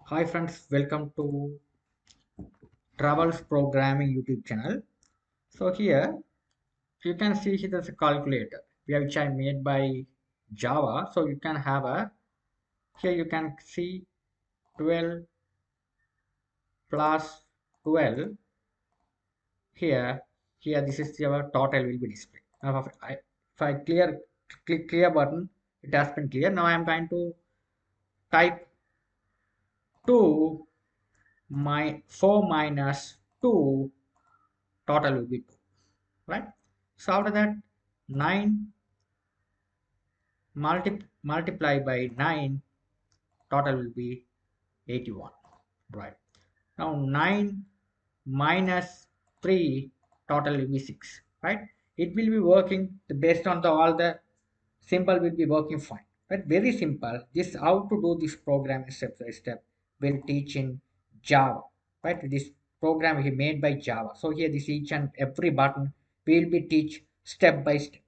Hi friends, welcome to Travels Programming YouTube channel. So here you can see here there's a calculator which I made by Java. So you can have a here you can see 12 plus 12 here. Here this is your total will be displayed. Now if I click clear button, it has been clear. Now I am going to type 2 my 4 minus 2 total will be 2, right? So after that 9 multiply by 9 total will be 81, right? Now 9 minus 3 total will be 6, right? It will be working based on the all the symbol will be working fine, but very simple. This how to do this program step by step will teach in Java, right? This program he made by Java. So here this each and every button will be teach step by step.